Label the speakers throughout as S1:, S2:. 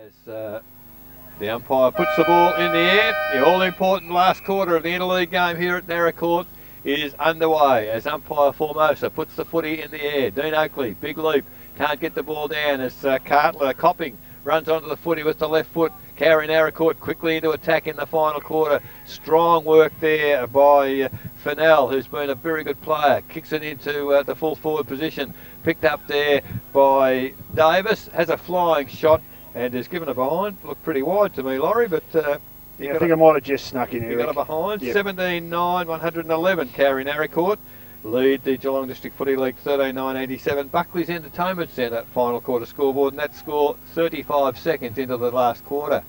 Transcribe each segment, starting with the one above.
S1: As the umpire puts the ball in the air, the all-important last quarter of the interleague game here at Narra Court is underway as umpire Formosa puts the footy in the air. Dean Oakley, big leap, can't get the ball down as Cartler Copping runs onto the footy with the left foot. Carry Narra Court quickly into attack in the final quarter. Strong work there by Fennell, who's been a very good player. Kicks it into the full forward position. Picked up there by Davis. Has a flying shot and is given a behind. Looked pretty wide to me, Laurie, but...
S2: yeah, I think I might have just snuck in,
S1: You got a behind.
S2: Yep.
S1: 17-9, 111, Carry Narra Court. Lead the Geelong District Footy League 13-9-87. Buckley's Entertainment Centre final quarter scoreboard, and that score 35 seconds into the last quarter.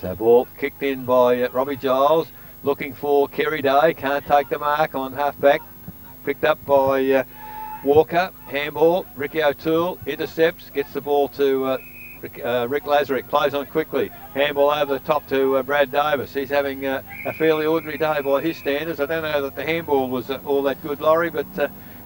S1: So ball kicked in by Robbie Giles, looking for Kerry Day, can't take the mark on half-back. Picked up by Walker, handball, Ricky O'Toole, intercepts, gets the ball to Rick Lazarick, plays on quickly, handball over the top to Brad Davis. He's having a fairly ordinary day by his standards. I don't know that the handball was all that good, Laurie, but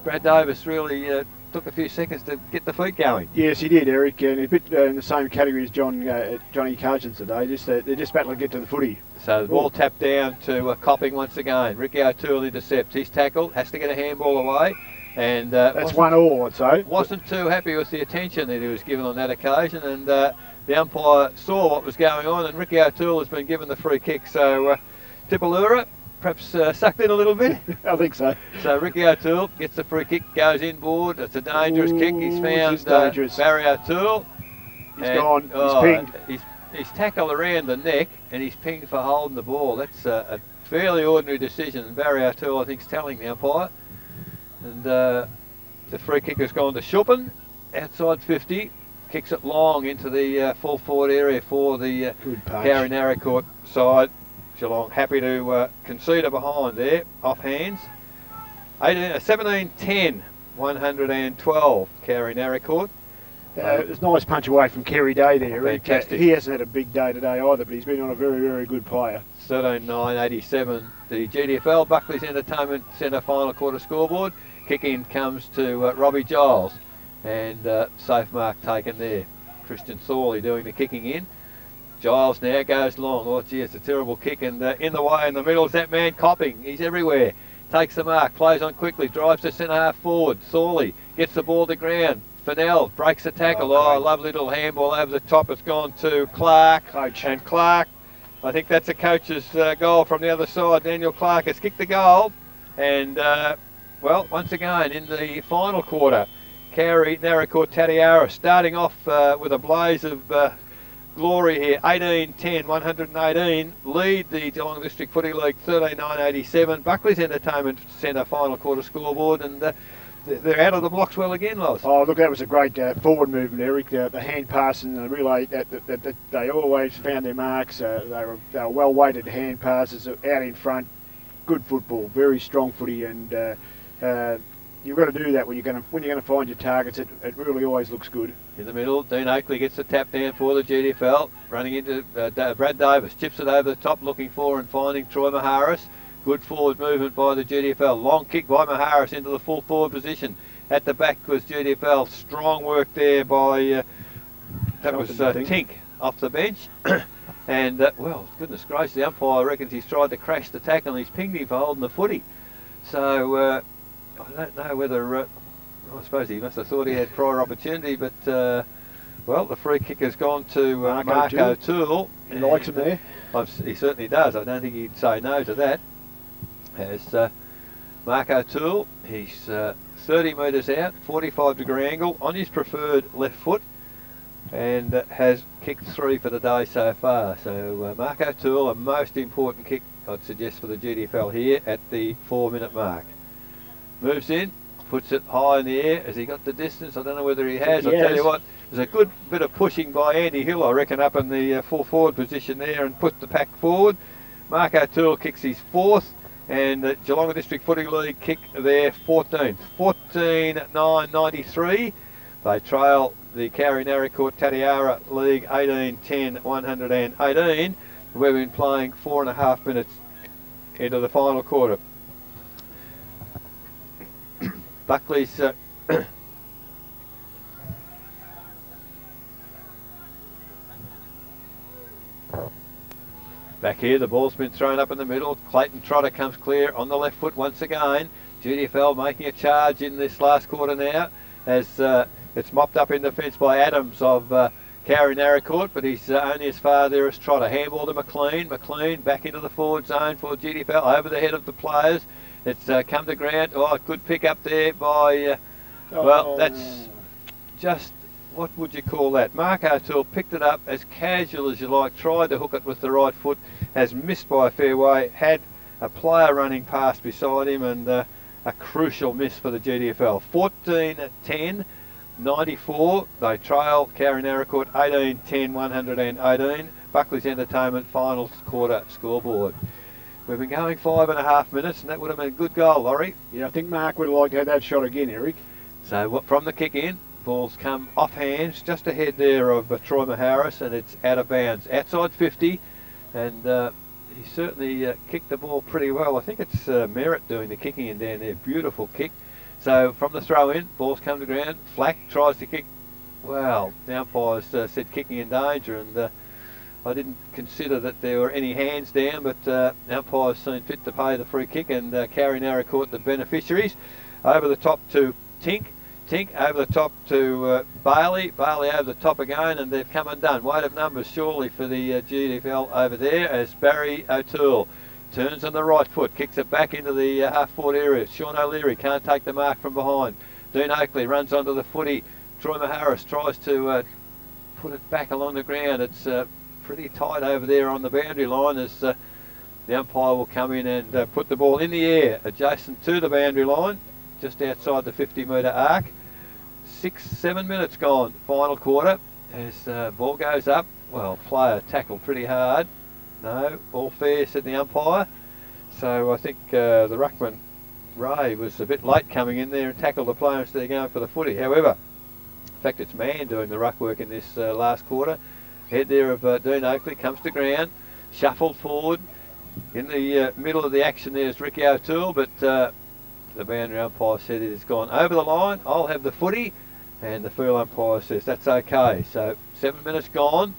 S1: Brad Davis really took a few seconds to get the feet going.
S2: Yes, he did, Eric, and a bit in the same category as Johnny Cargins today. They're just battling to get to the footy.
S1: So the ball tapped down to Copping once again. Ricky O'Toole intercepts. He's tackled, has to get a handball away. And
S2: that's 1-1, I'd say.
S1: Wasn't too happy with the attention that he was given on that occasion, and the umpire saw what was going on, and Ricky O'Toole has been given the free kick. So Tipalura perhaps sucked in a little bit.
S2: I think so.
S1: So Ricky O'Toole gets the free kick, goes inboard. It's a dangerous kick. He's found Barry O'Toole.
S2: He's gone. He's pinged.
S1: He's tackled around the neck, and he's pinged for holding the ball. That's a fairly ordinary decision, and Barry O'Toole, I think, is telling the umpire. And the free kick has gone to Schuppen, outside 50, kicks it long into the full forward area for the Carry Narra Court side. Geelong happy to concede a behind there, off hands. 17-10, 112, Carry Narra Court.
S2: It's a nice punch away from Kerry Day there.
S1: Fantastic.
S2: He hasn't had a big day today either, but he's been on a very, very good player.
S1: 13-9-87, the GDFL Buckley's Entertainment Centre final quarter scoreboard. Kick in comes to Robbie Giles, and safe mark taken there. Christian Thorley doing the kicking in. Giles now goes long. Oh gee, it's a terrible kick, and in the way in the middle is that man Copping. He's everywhere. Takes the mark, plays on quickly, drives the centre half forward. Thorley gets the ball to ground. Fennell breaks the tackle. Oh, lovely little handball over the top. It's gone to Clark. And Clark, I think that's a coach's goal from the other side. Daniel Clark has kicked the goal. And, well, once again, in the final quarter, Carry Narra Court Tatiara starting off with a blaze of glory here. 18-10, 118. Lead the Geelong District Footy League 13-9-87. Buckley's Entertainment Centre final quarter scoreboard. And they're out of the blocks well again, Loz.
S2: Oh, look, that was a great forward movement, Eric. The hand pass and the relay, that they always found their marks. They were well-weighted hand passes out in front. Good football, very strong footy, and you've got to do that when you're going to find your targets. It really always looks good.
S1: In the middle, Dean Oakley gets the tap down for the GDFL, running into Brad Davis, chips it over the top, looking for and finding Troy Maharis. Good forward movement by the GDFL. Long kick by Maharis into the full forward position. At the back was GDFL. Strong work there by, that was Tink off the bench. And, well, goodness gracious, the umpire reckons he's tried to crash the tackle and he's pinged him for holding the footy. So, I don't know whether, I suppose he must have thought he had prior opportunity, but, well, the free kick has gone to Mark O'Toole.
S2: He likes him there.
S1: He certainly does. I don't think he'd say no to that. As Mark O'Toole, he's 30 metres out, 45-degree angle on his preferred left foot, and has kicked 3 for the day so far. So Mark O'Toole, a most important kick, I'd suggest, for the GDFL here at the 4-minute mark. Moves in, puts it high in the air. Has he got the distance? I don't know whether he has. I'll tell you what, there's a good bit of pushing by Andy Hill, I reckon, up in the full forward position there, and puts the pack forward. Mark O'Toole kicks his 4th. And the Geelong District Footy League kick their 14th. 14-9-93. They trail the Carry Narra Court Tatiara League 18-10, 118. We've been playing 4.5 minutes into the final quarter. Buckley's Back here, the ball's been thrown up in the middle. Clayton Trotter comes clear on the left foot once again. GDFL making a charge in this last quarter now, as it's mopped up in defence by Adams of Carrie-Naracoorte, but he's only as far there as Trotter. Handball to McLean. McLean back into the forward zone for GDFL, over the head of the players. It's come to ground. Oh, good pick up there by, well, that's just, what would you call that? Mark O'Toole picked it up as casual as you like, tried to hook it with the right foot, has missed by a fair way, had a player running past beside him, and a crucial miss for the GDFL. 14-10, 94. They trail Carrie-Naracoorte 18-10, 118. Buckley's Entertainment final quarter scoreboard. We've been going 5.5 minutes, and that would have been a good goal, Laurie.
S2: Yeah, I think Mark would have liked to have that shot again, Eric.
S1: So from the kick in, ball's come off hands, just ahead there of Troy Maharis, and it's out of bounds. Outside 50, and he certainly kicked the ball pretty well. I think it's Merritt doing the kicking in down there. Beautiful kick. So from the throw in, ball's come to ground. Flack tries to kick. Well, the umpires said kicking in danger, and I didn't consider that there were any hands down, but the umpires seemed fit to pay the free kick, and Carrie-Naracoorte the beneficiaries. Over the top to Tink. Tink over the top to Bailey. Bailey over the top again, and they've come undone. Weight of numbers surely for the GDFL over there, as Barry O'Toole turns on the right foot, kicks it back into the half-forward area. Sean O'Leary can't take the mark from behind. Dean Oakley runs onto the footy. Troy Maharis tries to put it back along the ground. It's pretty tight over there on the boundary line, as the umpire will come in and put the ball in the air adjacent to the boundary line, just outside the 50-metre arc. 6-7 minutes gone, final quarter, as ball goes up. Well, player tackled pretty hard. No, all fair, said the umpire. So I think the ruckman, Ray, was a bit late coming in there and tackled the player instead of going for the footy. However, in fact, it's Mann doing the ruck work in this last quarter. Head there of Dean Oakley, comes to ground, shuffled forward. In the middle of the action there's Ricky O'Toole, but the boundary umpire said it has gone over the line. I'll have the footy, and the field umpire says that's okay. So 7 minutes gone,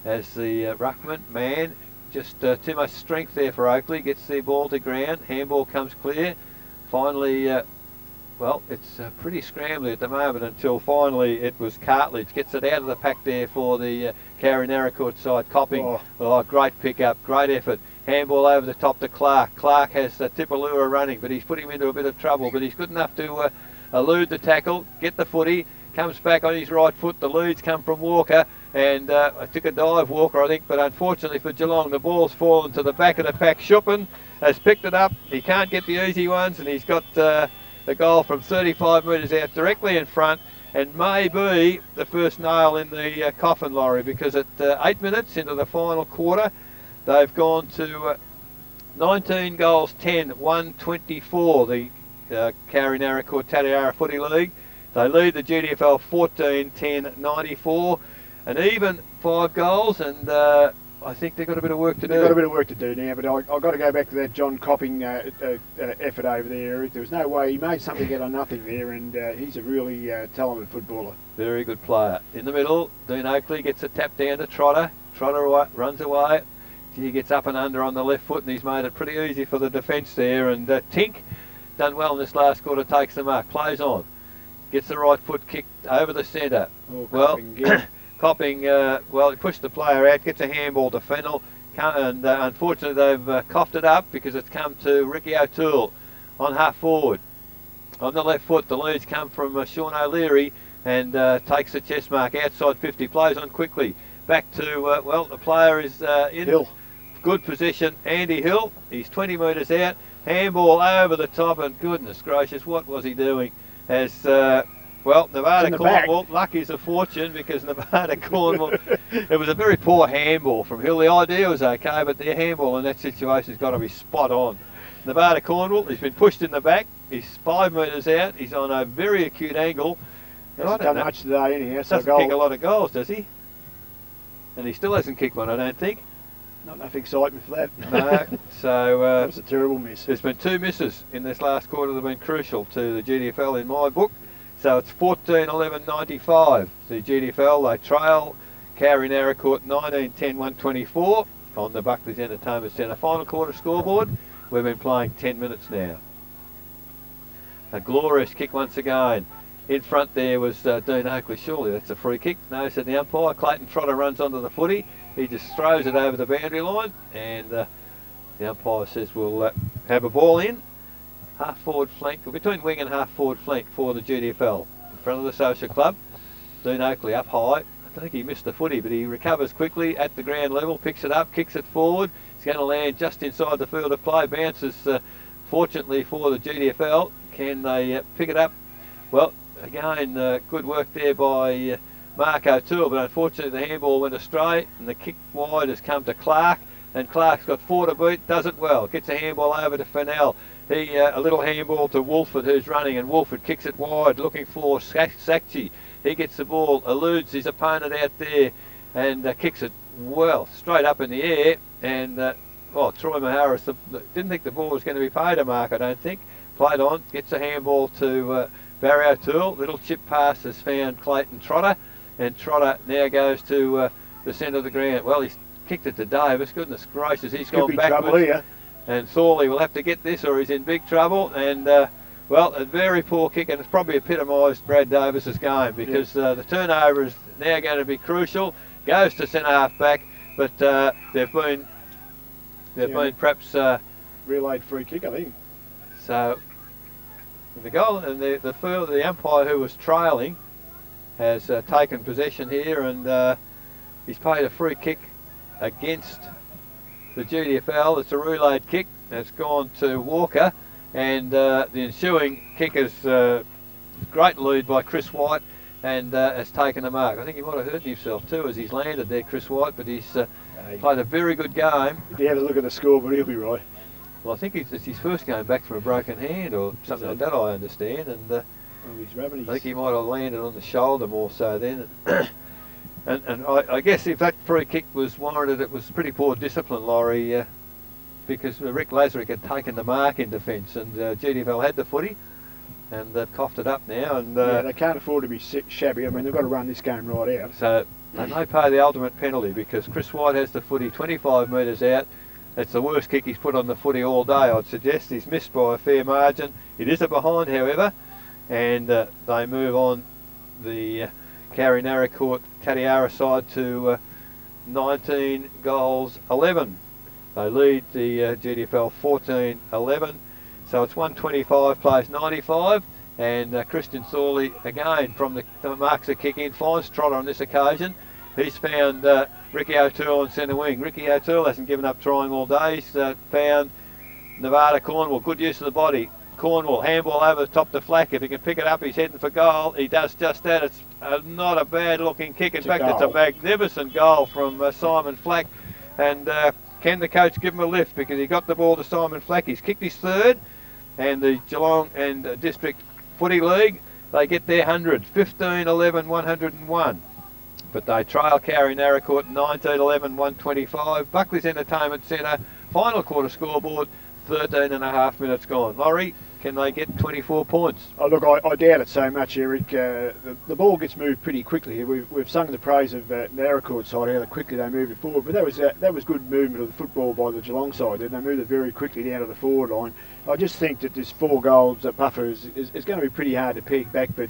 S1: as the ruckman, Mann, just too much strength there for Oakley, gets the ball to ground. Handball comes clear. Finally, well, it's pretty scrambly at the moment until finally it was Cartledge. Gets it out of the pack there for the Carrie-Naracoorte side. Copping, great pick-up, great effort. Handball over the top to Clark. Clark has Tipalura running, but he's put him into a bit of trouble. But he's good enough to elude the tackle, get the footy, comes back on his right foot. The leads come from Walker, and I took a dive, Walker, I think, but unfortunately for Geelong, the ball's fallen to the back of the pack. Schuppen has picked it up. He can't get the easy ones, and he's got the goal from 35 metres out directly in front, and may be the first nail in the coffin, Laurie, because at 8 minutes into the final quarter, they've gone to 19 goals, 10, 124, the Carrie-Naracoorte Tatiara Footy League. They lead the GDFL 14-10, 94, and even 5 goals, and I think they've got a bit of work to do.
S2: They've got a bit of work to do now, but I've got to go back to that John Copping effort over there, Eric. There was no way. He made something out of nothing there, and he's a really talented footballer.
S1: Very good player. In the middle, Dean Oakley gets a tap down to Trotter. Trotter runs away. He gets up and under on the left foot, and he's made it pretty easy for the defence there. And Tink, done well in this last quarter, takes the mark, plays on, gets the right foot kicked over the centre. Copping, well, he pushed the player out, gets a handball to Fennell, and unfortunately they've coughed it up because it's come to Ricky O'Toole on half forward. On the left foot, the leads come from Sean O'Leary, and takes the chest mark outside 50, plays on quickly. Back to, well, the player is in
S2: Hill.
S1: Good position, Andy Hill. He's 20 metres out, handball over the top, and goodness gracious, what was he doing? As well, Nevada Cornwall, luck is a fortune, because Nevada Cornwall, it was a very poor handball from Hill. The idea was okay, but the handball in that situation has got to be spot on. Nevada Cornwall, he's been pushed in the back. He's 5 metres out. He's on a very acute angle.
S2: Hasn't done much today anyhow. So
S1: doesn't kick a lot of goals, does he? And he still hasn't kicked one, I don't think.
S2: Not enough excitement for that.
S1: No, so
S2: that was a terrible miss.
S1: There's been 2 misses in this last quarter that have been crucial to the GDFL in my book. So it's 14-11-95. The GDFL, they trail Carrie-Naracoorte 19-10-124. on the Buckley's Entertainment Centre final quarter scoreboard. We've been playing 10 minutes now. A glorious kick once again. In front there was Dean Oakley. Surely that's a free kick. No, said the umpire. Clayton Trotter runs onto the footy. He just throws it over the boundary line, and the umpire says we'll have a ball in. Half forward flank, or between wing and half forward flank for the GDFL. In front of the Social Club. Dean Oakley up high. I think he missed the footy, but he recovers quickly at the ground level, picks it up, kicks it forward. It's going to land just inside the field of play. Bounces, fortunately for the GDFL. Can they pick it up? Well, again, good work there by Mark O'Toole, but unfortunately the handball went astray and the kick wide has come to Clark, and Clark's got 4 to boot, does it well, gets a handball over to Fennell. He a little handball to Wolford, who's running, and Wolford kicks it wide looking for Sakchi. He gets the ball, eludes his opponent out there, and kicks it well straight up in the air, and Troy Maharis didn't think the ball was going to be paid to Mark, I don't think. Played on, gets a handball to Barry O'Toole. Little chip pass has found Clayton Trotter, and Trotter now goes to the centre of the ground. Well, he's kicked it to Davis. Goodness gracious, he's gone backwards. And Thorley will have to get this or he's in big trouble. And, well, a very poor kick, and it's probably epitomised Brad Davis's game, because the turnover is now going to be crucial. Goes to centre half back, but they've been perhaps
S2: relayed free kick, I think.
S1: So the goal, and the umpire who was trailing has taken possession here, and he's paid a free kick against the GDFL. It's a relayed kick. It's gone to Walker, and the ensuing kick is great lead by Chris White, and has taken a mark. I think he might have hurt himself too as he's landed there, Chris White, but he's played a very good game.
S2: If you have a look at the scoreboard, he'll be right.
S1: Well, I think it's his first game back from a broken hand or something like that, I understand. And I think he might have landed on the shoulder more so then. And I guess if that free kick was warranted, it was pretty poor discipline, Laurie, because Rick Lazarick had taken the mark in defence, and GDFL had the footy, and they've coughed it up now. And
S2: they can't afford to be shabby. I mean, they've got to run this game right out.
S1: So they may pay the ultimate penalty, because Chris White has the footy 25 metres out. It's the worst kick he's put on the footy all day, I'd suggest. He's missed by a fair margin. It is a behind, however, and they move on the Carry Narracourt Tatiara side to 19 goals 11. They lead the GDFL 14-11. So it's 125 plays 95, and Christian Thorley again from the marks a kick in, finds Trotter on this occasion. He's found Ricky O'Toole on centre wing. Ricky O'Toole hasn't given up trying all day. He's found Nevada Cornwall. Good use of the body. Cornwall, handball over the top to Flack. If he can pick it up, he's heading for goal. He does just that. It's not a bad looking kick. In fact, it's a magnificent goal from Simon Flack. And can the coach give him a lift, because he got the ball to Simon Flack. He's kicked his third, and the Geelong and District Footy League, they get their 100. 15-11, 101. But they trail Carry Narracourt 19-11, 125. Buckley's Entertainment Centre, final quarter scoreboard, 13.5 minutes gone. Laurie, can they get 24 points?
S2: Oh, look, I doubt it so much, Eric. The ball gets moved pretty quickly here. We've sung the praise of Narracourt side, how quickly they moved it forward, but that was good movement of the football by the Geelong side. They moved it very quickly down to the forward line. I just think that this 4 goals buffer is going to be pretty hard to peg back, but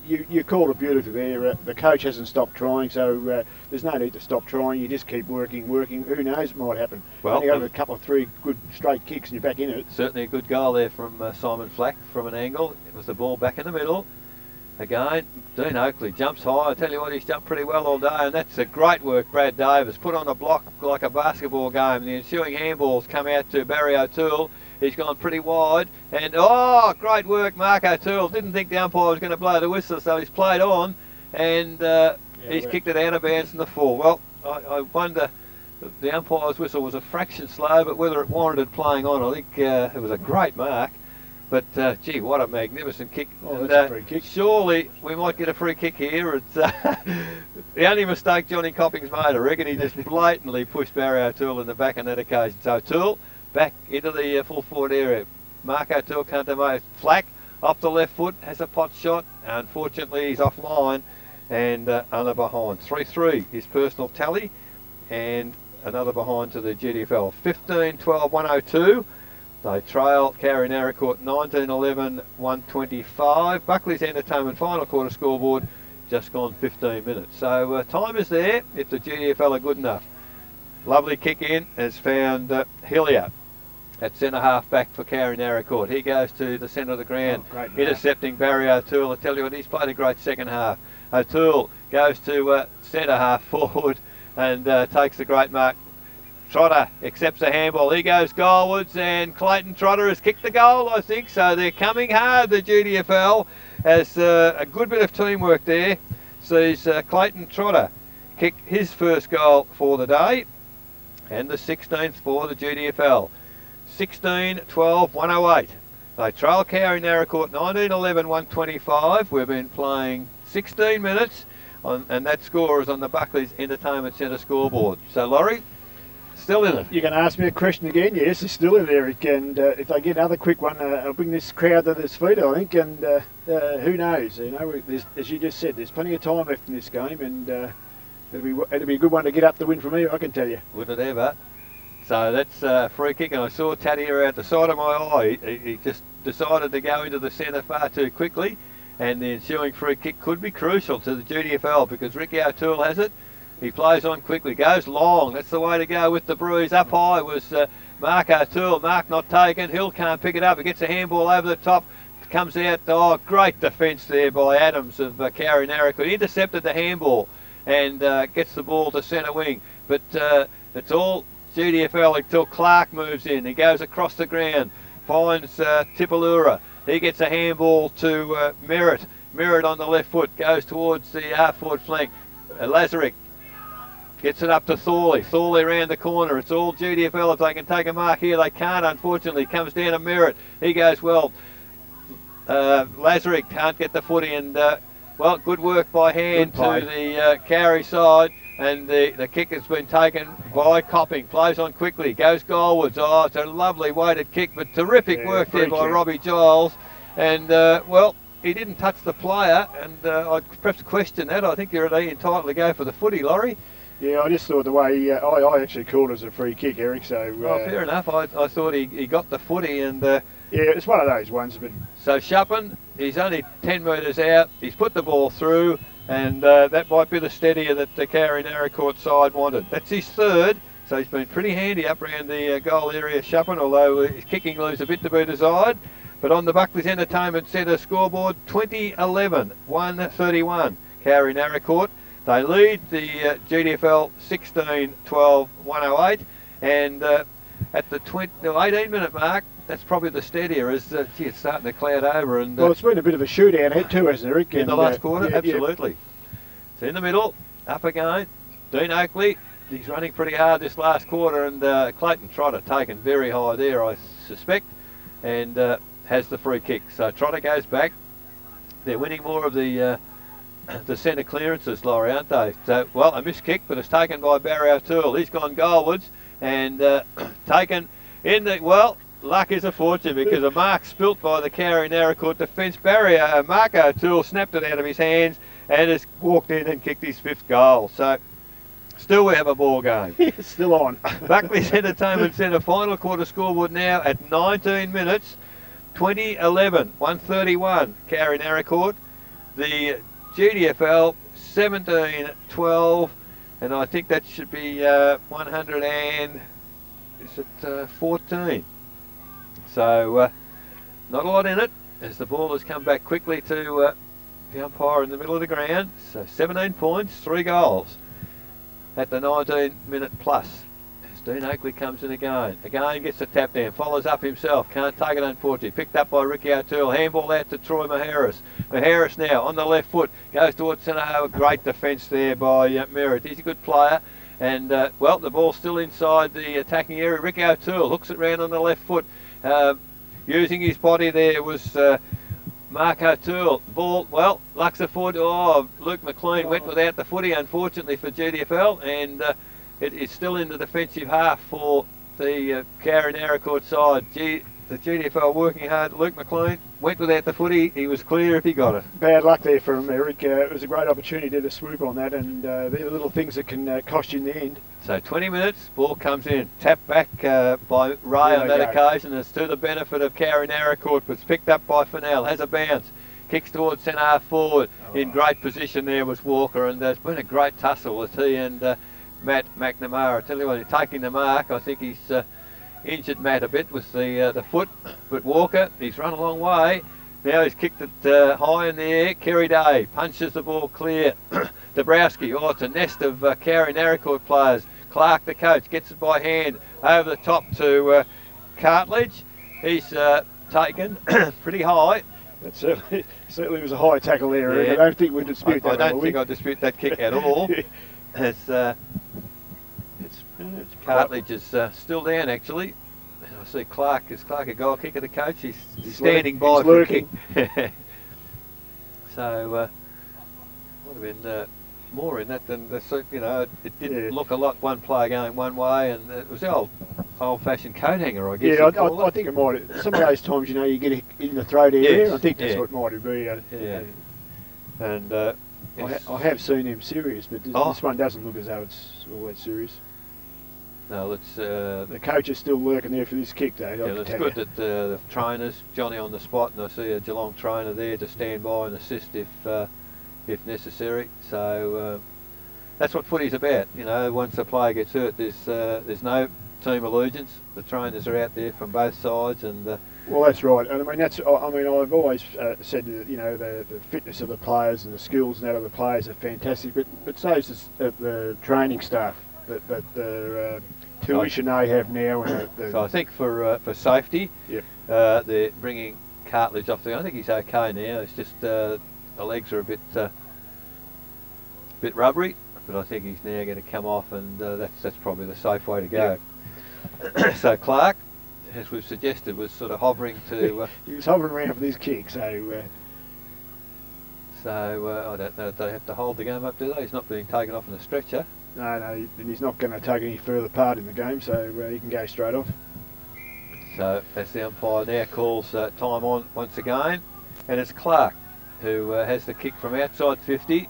S2: you called it beautifully there. The coach hasn't stopped trying, so there's no need to stop trying. You just keep working. Who knows what might happen?
S1: Well,
S2: only over a couple of 3 good straight kicks and you're back in it.
S1: Certainly a good goal there from Simon Flack from an angle. It was the ball back in the middle. Again, Dean Oakley jumps high. I tell you what, he's jumped pretty well all day, and that's a great work. Brad Davis put on a block like a basketball game. The ensuing handballs come out to Barry O'Toole. He's gone pretty wide, and great work, Mark O'Toole. Didn't think the umpire was going to blow the whistle, so he's played on, and he's kicked it out of bounds in the 4. Well, I wonder, the umpire's whistle was a fraction slow, but whether it warranted playing on, I think it was a great mark. But, gee, what a magnificent kick.
S2: Oh, that's a free kick.
S1: Surely we might get a free kick here. It's the only mistake Johnny Copping's made, I reckon. He just blatantly pushed Barry O'Toole in the back on that occasion. So O'Toole back into the full forward area. Mark O'Toole can't do much. Flack off the left foot, has a pot shot. Unfortunately, he's offline and under behind. 3-3, his personal tally. And another behind to the GDFL. 15-12, 102. They trail Carry Narracourt 19-11, 125. Buckley's Entertainment final quarter scoreboard just gone 15 minutes. So time is there if the GDFL are good enough. Lovely kick in has found Hillier at centre half back for Carry Narracourt. He goes to the centre of the ground, intercepting Barry O'Toole. I tell you what, he's played a great second half. O'Toole goes to centre half forward and takes the great mark. Trotter accepts the handball. He goes goalwards, and Clayton Trotter has kicked the goal, I think. So they're coming hard, the GDFL, as a good bit of teamwork there. Sees Clayton Trotter kick his first goal for the day, and the 16th for the GDFL. 16-12, 108. They trail Carry Narracourt 19-11, 125. We've been playing 16 minutes, and that score is on the Buckley's Entertainment Centre scoreboard. So, Laurie, still in it.
S2: You can ask me a question again. Yes, it's still in there, Eric. And if I get another quick one, I'll bring this crowd to its feet, I think. And who knows? You know, as you just said, there's plenty of time left in this game, and it'll be a good one to get up the win from here, I can tell you.
S1: Would it ever? So that's a free kick, and I saw Taddy out the side of my eye. He just decided to go into the centre far too quickly, and the ensuing free kick could be crucial to the GDFL because Ricky O'Toole has it. He plays on quickly, goes long. That's the way to go with the breeze. Up high was Mark O'Toole. Mark not taken. Hill can't pick it up. He gets a handball over the top. Comes out. Oh, great defence there by Adams of Carry Narracourt. He intercepted the handball and gets the ball to centre wing. But it's all GDFL until Clark moves in. He goes across the ground, finds Tipalura. He gets a handball to Merritt. Merritt on the left foot goes towards the half-forward flank. Lazarick gets it up to Thorley. Thorley round the corner. It's all GDFL. If they can take a mark here, they can't, unfortunately. Comes down to Merritt. He goes well. Lazarick can't get the footy, and well, good work by hand to the Carry side. And the kick has been taken by Copping. Plays on quickly. Goes goalwards. Oh, it's a lovely weighted kick, but terrific work there by Robbie Giles. And, well, he didn't touch the player, and I'd perhaps question that. I think you're entitled to go for the footy, Laurie.
S2: Yeah, I just thought the way I actually called it as a free kick, Eric. So
S1: well, fair enough. I thought he got the footy, and
S2: yeah, it's one of those ones. But
S1: so Shuppen, he's only 10 metres out. He's put the ball through, and that might be the steadier that the Carry Narracourt side wanted. That's his third, so he's been pretty handy up around the goal area, Shuppen, although his kicking leaves a bit to be desired. But on the Buckley's Entertainment Centre scoreboard, 20-11, 131, Carry Narracourt. They lead the GDFL 16-12, 108, and at the 18-minute mark, that's probably the steadier as it's starting to cloud over. And
S2: well, it's been a bit of a shootout here too, hasn't it, Eric?
S1: In the last quarter, yeah, absolutely. Yeah. It's in the middle, up again. Dean Oakley, he's running pretty hard this last quarter, and Clayton Trotter taken very high there, I suspect, and has the free kick. So Trotter goes back. They're winning more of the centre clearances, Laurie, aren't they? So, well, a missed kick, but it's taken by Barry O'Toole. He's gone goalwards and taken in the, well, luck is a fortune because a mark spilt by the Carry Narracourt defence barrier. Mark O'Toole snapped it out of his hands and has walked in and kicked his fifth goal. So, still we have a ball game.
S2: Still on.
S1: Buckley's Entertainment Centre final quarter scoreboard now at 19 minutes, 20-11, 131, Carry Narracourt. The GDFL 17-12, and I think that should be 114. So not a lot in it as the ball has come back quickly to the umpire in the middle of the ground. So 17 points, 3 goals at the 19-minute plus. Dean Oakley comes in again. Again gets the tap down. Follows up himself. Can't take it, unfortunately. Picked up by Ricky O'Toole. Handball out to Troy Maharis. Maharis now on the left foot. Goes towards centre. Great defence there by Merritt. He's a good player. And, well, the ball's still inside the attacking area. Ricky O'Toole hooks it round on the left foot. Using his body there was Mark O'Toole. The ball, well, Luxor forward. Oh, Luke McLean went without the footy, unfortunately, for GDFL. And it's still in the defensive half for the Carry Narracourt side. The the GDFL working hard. Luke McLean went without the footy. He was clear if he got it.
S2: Bad luck there for him, Eric. It was a great opportunity to swoop on that, and they're the little things that can cost you in the end.
S1: So 20 minutes, ball comes in, tapped back by Ray on that occasion. It's to the benefit of Cowrie Narracourt, but it's picked up by Fennell, has a bounce, kicks towards centre half forward. In great position there was Walker, and there's been a great tussle with he and Matt McNamara. I tell you what, he's taking the mark. I think he's injured Matt a bit with the foot, but Walker, he's run a long way. Now he's kicked it high in the air. Kerry Day punches the ball clear. Dabrowski, it's a nest of Cowrie Narracourt players. Clark, the coach, gets it by hand over the top to Cartledge. He's taken pretty high.
S2: That certainly was a high tackle there. Yeah. I don't think we dispute that.
S1: I don't think I dispute that kick at all. Cartledge is still down actually. And I see Clark. Is Clark a goal kicker? The coach. He's standing by.
S2: He's lurking.
S1: So would have been more in that than it didn't look a lot one player going one way, and it was the old-fashioned coat hanger, I guess.
S2: Yeah, I think it might. Some of those times, you get it in the throat area. Yes, I think that's what might be.
S1: And
S2: I have seen him serious, but this one doesn't look as though it's all that serious.
S1: No, it's
S2: the coach is still lurking there for this kick, though.
S1: Yeah, it's good that the trainers, Johnny on the spot, and I see a Geelong trainer there to stand by and assist if necessary. So that's what footy's about. Once a player gets hurt, there's no team allegiance. The trainers are out there from both sides, and
S2: well, that's right. And I've always said that the fitness of the players and the skills and that of the players are fantastic, but so is the training staff. The tuition they have now.
S1: So I think for safety, they're bringing Cartledge off I think he's okay now. It's just the legs are a bit rubbery, but I think he's now going to come off, and that's probably the safe way to go. Yeah. So Clark, as we've suggested, was sort of hovering to.
S2: He was hovering around for this kick, so.
S1: I don't know if they have to hold the game up, do they? He's not being taken off in a stretcher.
S2: No, and he's not going to take any further part in the game, so he can go straight off.
S1: So as the umpire now calls time on once again, and it's Clark who has the kick from outside 50.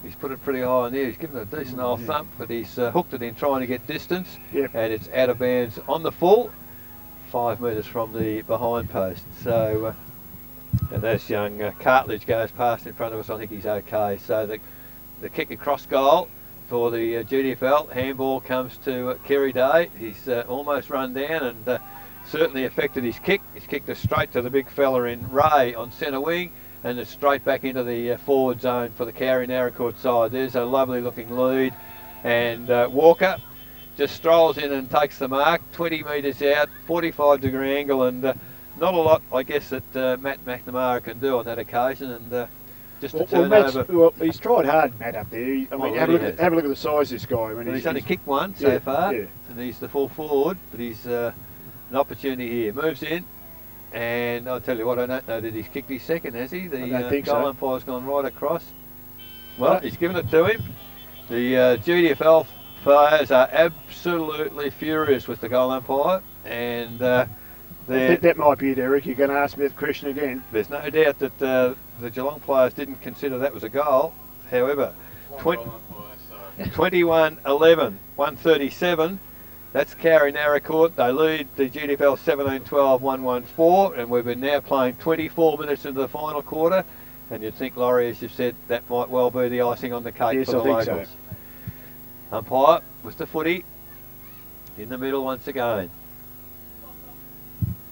S1: He's put it pretty high in there. He's given it a decent old thump, but he's hooked it in trying to get distance, and it's out of bounds on the full, 5 metres from the behind post. So and as young Cartledge goes past in front of us, I think he's okay. So the kick across goal for the GDFL. Handball comes to Kerry Day. He's almost run down and certainly affected his kick. He's kicked it straight to the big fella in Ray on centre wing, and it's straight back into the forward zone for the Cowrie Narracourt side. There's a lovely looking lead, and Walker just strolls in and takes the mark, 20 metres out, 45-degree angle, and not a lot, I guess, that Matt McNamara can do on that occasion, and just to turn over.
S2: Well, he's tried hard, Matt, up there. Have a look at the size of this guy.
S1: He's only kicked one so far, and he's the full forward, but he's an opportunity here. Moves in, and I'll tell you what, I don't know that he's kicked his second, has he? The goal umpire's gone right across. Well, he's given it to him. The GDFL players are absolutely furious with the goal umpire, and I
S2: think that might be it, Eric. You're going to ask me that question again.
S1: There's no doubt that the Geelong players didn't consider that was a goal. However, 21-11, 137. That's Cowrie Narracourt. They lead the GDFL 17-12, 1-1-4, and we've been now playing 24 minutes into the final quarter. And you'd think, Laurie, as you've said, that might well be the icing on the cake for the locals. So. Umpire with the footy in the middle once again.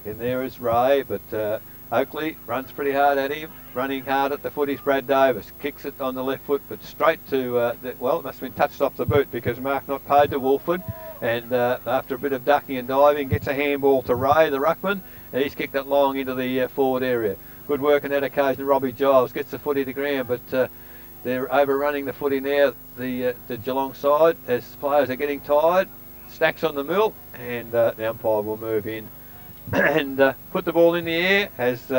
S1: In there is Ray, but Oakley runs pretty hard at him. Running hard at the footy's Brad Davis. Kicks it on the left foot, but straight to, it must have been touched off the boot because Mark not paid to Wolford. And after a bit of ducking and diving, gets a handball to Ray, the ruckman. And he's kicked it long into the forward area. Good work on that occasion. Robbie Giles gets the footy to ground, but they're overrunning the footy now, the Geelong side, as players are getting tired. Stacks on the mill, and the umpire will move in and put the ball in the air as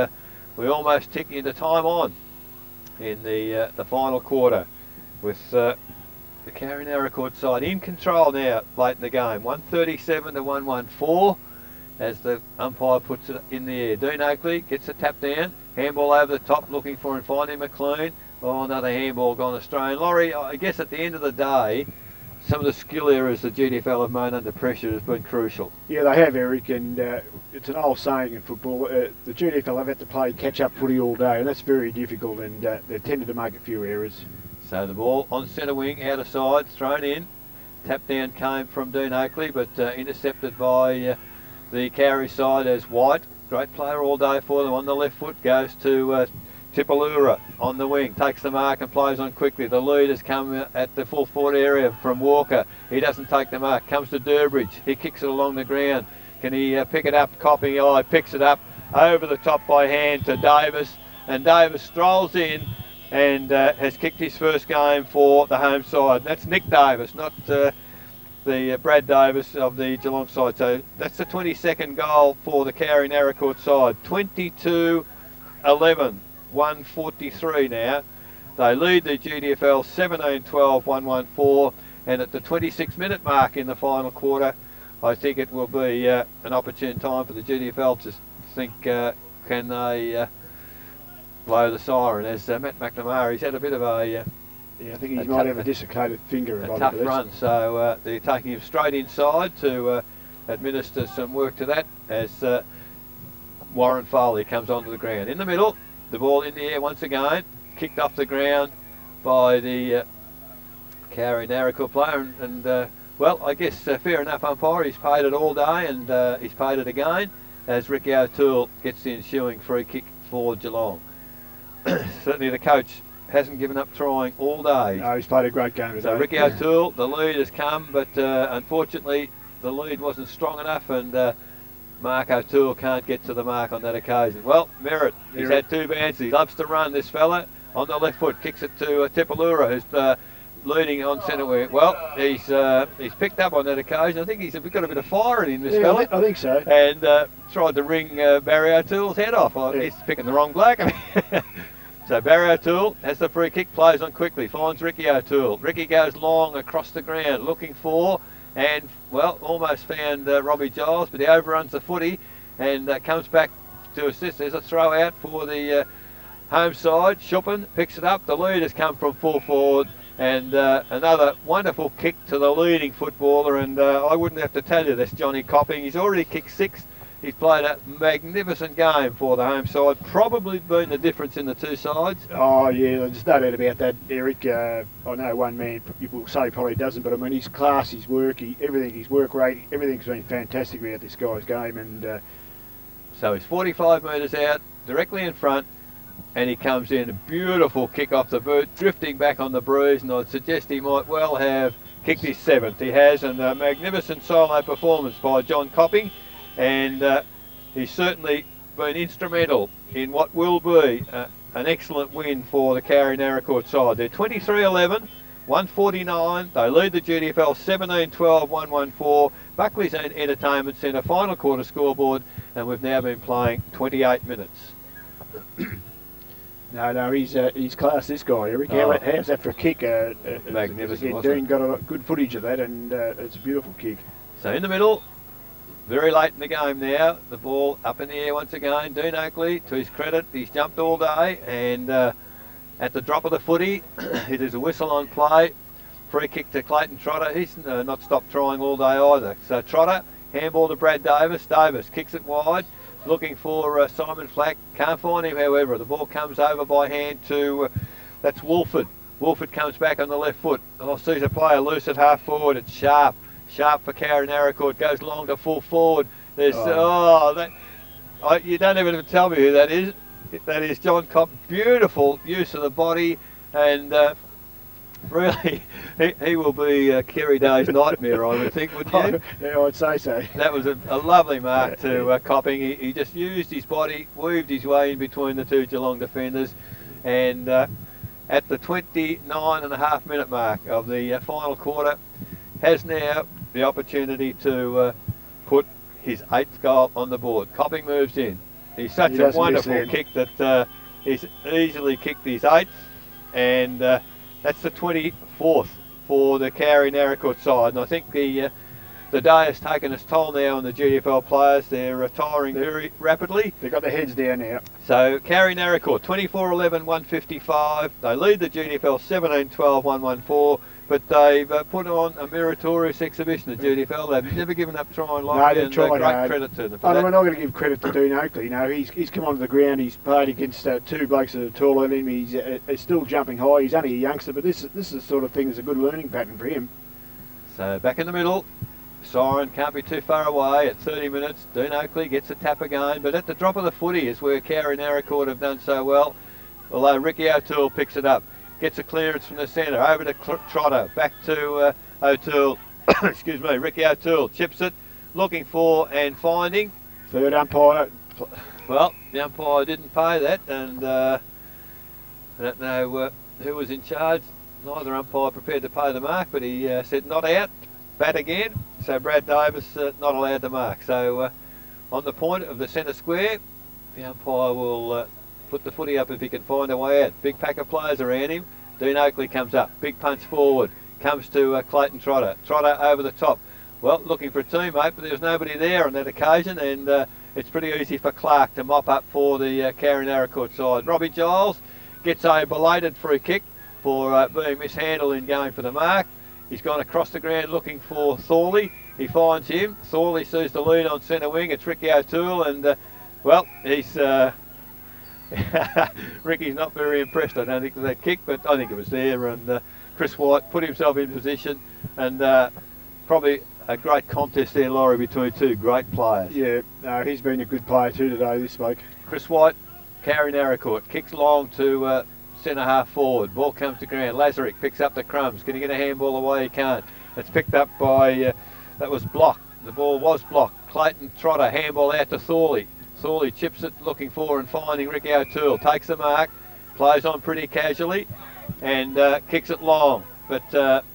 S1: we almost tick into time on in the final quarter with the Cowrie Narracourt side in control now late in the game. 137 to 114, as the umpire puts it in the air. Dean Oakley gets a tap down, handball over the top, looking for and finding McLean. Oh, another handball gone astray. And Laurie, I guess at the end of the day, some of the skill errors the GDFL have made under pressure has been crucial.
S2: Yeah, they have, Eric, and it's an old saying in football, the GDFL have had to play catch-up footy all day, and that's very difficult, and they've tended to make a few errors.
S1: So the ball on centre wing, out of side, thrown in. Tap down came from Dean Oakley, but intercepted by the Cowrie side as White. Great player all day for them. On the left foot goes to Tipalura on the wing, takes the mark and plays on quickly. The lead has come at the full forward area from Walker. He doesn't take the mark, comes to Durbridge. He kicks it along the ground. Can he pick it up? Copping eye picks it up over the top by hand to Davis, and Davis strolls in and has kicked his first game for the home side. That's Nick Davis, not the Brad Davis of the Geelong side. So that's the 22nd goal for the Cowrie Narracourt side. 22-11, 143 now. They lead the GDFL 17-12, 114, and at the 26-minute mark in the final quarter, I think it will be an opportune time for the GDFL to think, can they blow the siren, as Matt McNamara's had a bit of a
S2: yeah, I think he might have a dislocated finger.
S1: A tough run, so they're taking him straight inside to administer some work to that as Warren Foley comes onto the ground. In the middle, the ball in the air once again, kicked off the ground by the Cowrie Narracourt player, and well, I guess fair enough umpire, he's paid it all day, and he's paid it again as Ricky O'Toole gets the ensuing free kick for Geelong. Certainly the coach hasn't given up trying all day.
S2: No, he's played a great game today.
S1: So Ricky O'Toole, the lead has come, but unfortunately the lead wasn't strong enough, and Mark O'Toole can't get to the mark on that occasion. Well, Merritt, he's had two bands. He loves to run, this fella. On the left foot, kicks it to Tipalura, who's leading on centre wing. Well, he's picked up on that occasion. I think he's got a bit of fire in him, this fella.
S2: I think so.
S1: And tried to wring Barry O'Toole's head off. He's picking the wrong bloke. So Barry O'Toole has the free kick, plays on quickly, finds Ricky O'Toole. Ricky goes long across the ground, looking for, and, well, almost found Robbie Giles, but he overruns the footy and comes back to assist. There's a throw out for the home side. Schuppen picks it up. The lead has come from full forward, and another wonderful kick to the leading footballer, and I wouldn't have to tell you this, Johnny Copping. He's already kicked 6. He's played a magnificent game for the home side, probably been the difference in the two sides.
S2: Oh yeah, there's no doubt about that, Eric. I know one man you will say probably doesn't, but I mean his class, his work, his work rate, everything's been fantastic about this guy's game. And
S1: so he's 45 metres out, directly in front, and he comes in, a beautiful kick off the boot, drifting back on the breeze, and I'd suggest he might well have kicked his 7th. He has, and a magnificent solo performance by John Copping. And he's certainly been instrumental in what will be an excellent win for the Cowrie Narracourt side. They're 23-11, 149. They lead the GDFL 17-12, 114. Buckley's Entertainment Centre final quarter scoreboard, and we've now been playing 28 minutes.
S2: No, he's class, this guy, Eric. How's that for a kick?
S1: Magnificent.
S2: Again, Dean got a good footage of that, and it's a beautiful kick.
S1: So in the middle, very late in the game now, the ball up in the air once again. Dean Oakley, to his credit, he's jumped all day, and at the drop of the footy, it is a whistle on play. Free kick to Clayton Trotter. He's not stopped trying all day either. So Trotter, handball to Brad Davis. Davis kicks it wide, looking for Simon Flack. Can't find him, however. The ball comes over by hand to, that's Wolford. Wolford comes back on the left foot. Oh, sees a player loose at half forward. It's Sharp. Sharp for Cowrie Narracourt, goes long to full forward. There's you don't even tell me who that is. That is John Copp. Beautiful use of the body, and really, he will be Kerry Day's nightmare, I would think, wouldn't you?
S2: Yeah, I'd say so.
S1: That was a lovely mark to Copping. He just used his body, weaved his way in between the two Geelong defenders, and at the 29.5 minute mark of the final quarter, has now the opportunity to put his 8th goal on the board. Copping moves in. He's such a wonderful kick that he's easily kicked his 8th, and that's the 24th for the Cowrie Narracourt side. And I think the the day has taken its toll now on the GDFL players. They're retiring very rapidly.
S2: They've got their heads down now.
S1: So Carry Naracoorte 24-11, 155. They lead the GDFL 17-12, 114. But they've put on a meritorious exhibition, the GDFL. They've never given up trying, Laurie, and great credit to them for that.
S2: We're not going to give credit to Dean Oakley. You know, he's come onto the ground. He's played against two blokes that are taller than him. He's still jumping high. He's only a youngster, but this is the sort of thing that's a good learning pattern for him.
S1: So back in the middle, siren can't be too far away at 30 minutes. Dean Oakley gets a tap again, but at the drop of the footy is where Carry Naracoorte have done so well, although Ricky O'Toole picks it up. Gets a clearance from the centre, over to Trotter, back to O'Toole, excuse me, Ricky O'Toole chips it, looking for and finding.
S2: Third umpire.
S1: Well, the umpire didn't pay that, and I don't know who was in charge. Neither umpire prepared to pay the mark, but he said not out, bat again. So Brad Davis not allowed to mark. So on the point of the centre square, the umpire will put the footy up if he can find a way out. Big pack of players around him. Dean Oakley comes up, big punch forward, comes to Clayton Trotter. Trotter over the top. Well, looking for a teammate, but there was nobody there on that occasion, and it's pretty easy for Clark to mop up for the Carry Naracoorte side. Robbie Giles gets a belated free kick for being mishandled in going for the mark. He's gone across the ground looking for Thorley. He finds him. Thorley sees the lead on centre wing. It's Ricky O'Toole, and well, he's Ricky's not very impressed, I don't think, with that kick, but I think it was there, and Chris White put himself in position, and probably a great contest there, Laurie, between two great players.
S2: Yeah, no, he's been a good player too today, this bloke.
S1: Chris White, Carry Naracoorte, kicks long to centre half forward, ball comes to ground, Lazarick picks up the crumbs, can he get a handball away? He can't. It's picked up by, that was blocked, the ball was blocked. Clayton Trotter, handball out to Thorley. Thorley chips it, looking for and finding Ricky O'Toole. Takes the mark, plays on pretty casually, and kicks it long. But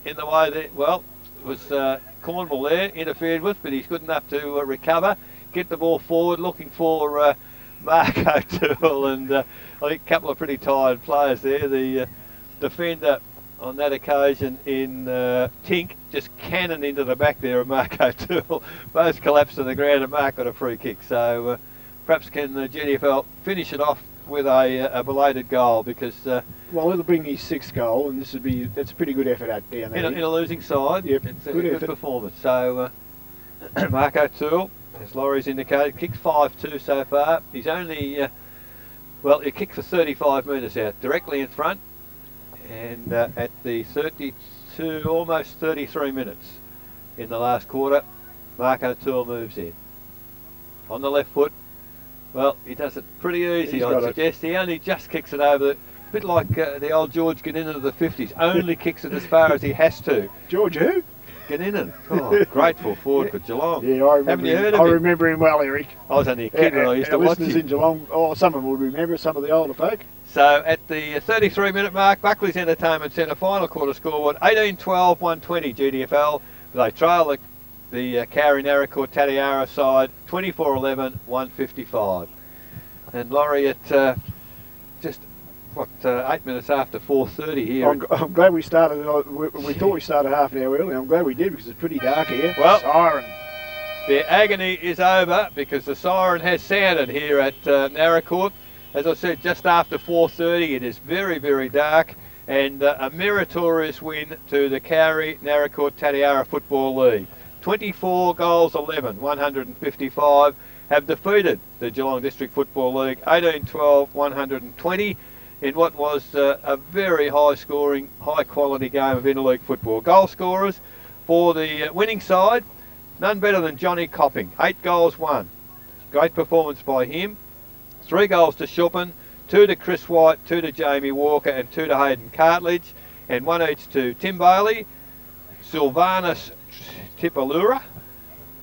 S1: in the way that, well, it was Cornwall there, interfered with, but he's good enough to recover, get the ball forward, looking for Mark O'Toole, and I think a couple of pretty tired players there. The defender on that occasion in Tink just cannoned into the back there of Mark O'Toole. Both collapsed to the ground, and Mark got a free kick. So perhaps can the GDFL finish it off with a belated goal, because
S2: well, it'll bring his sixth goal, and that's a pretty good effort out down there.
S1: In a losing side.
S2: Yep,
S1: it's a good performance. So Mark O'Toole, as Laurie's indicated, kicked 5-2 so far. He's only well, he kicked for 35 metres out, directly in front, and at the 32, almost 33 minutes in the last quarter, Mark O'Toole moves in on the left foot. Well, he does it pretty easy, I'd suggest. He only just kicks it over, a bit like the old George Gannon of the 50s. Only kicks it as far as he has to.
S2: George who?
S1: Gannon. Oh, grateful forward for Geelong.
S2: Yeah, I remember.
S1: Haven't you heard of him?
S2: I remember him well, Eric.
S1: I was only a kid when I used to watch him.
S2: Listeners in Geelong, some of them would remember, some of the older folk.
S1: So at the 33-minute mark, Buckley's Entertainment Centre final quarter scoreboard, 18-12, 120 GDFL. They trail the Carry Naracoorte Tatiara side, 24-11, 155. And Laurie, at just 8 minutes after 4:30 here.
S2: I'm glad we started. We thought we started half an hour early. I'm glad we did, because it's pretty dark here.
S1: Well,
S2: siren.
S1: The agony is over, because the siren has sounded here at Naracoorte. As I said, just after 4:30, it is very, very dark, and a meritorious win to the Carry Naracoorte Tatiara Football League. 24 goals, 11, 155 have defeated the Geelong District Football League 18-12, 120 in what was a very high-scoring, high-quality game of interleague football. Goal scorers for the winning side, none better than Johnny Copping, 8 goals, 1. Great performance by him. 3 goals to Schuppen, 2 to Chris White, 2 to Jamie Walker, and 2 to Hayden Cartledge, and 1 each to Tim Bailey, Sylvanus Tipalura,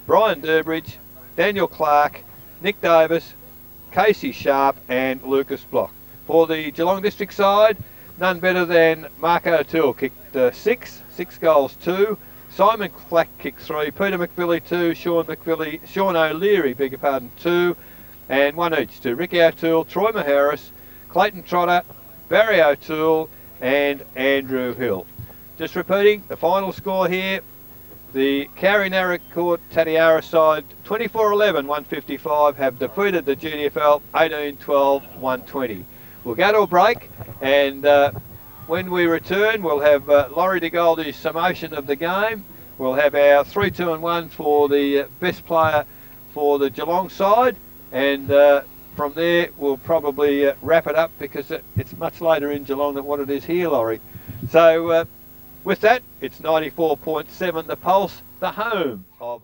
S1: Brian Durbridge, Daniel Clark, Nick Davis, Casey Sharp, and Lucas Block. For the Geelong District side, none better than Mark O'Toole, kicked 6 goals, 2. Simon Flack kicked 3, Peter McVilly 2, Sean O'Leary, 2, and 1 each to Ricky O'Toole, Troy Maharis, Clayton Trotter, Barry O'Toole, and Andrew Hill. Just repeating the final score here, The Court Tatiara side 24-11 155 have defeated the GDFL 18-12 120. We'll go to a break, and when we return we'll have Laurie de Goldie's summation of the game. We'll have our 3, 2 and 1 for the best player for the Geelong side, and from there we'll probably wrap it up because it's much later in Geelong than what it is here, Laurie. So with that, it's 94.7 The Pulse, the home of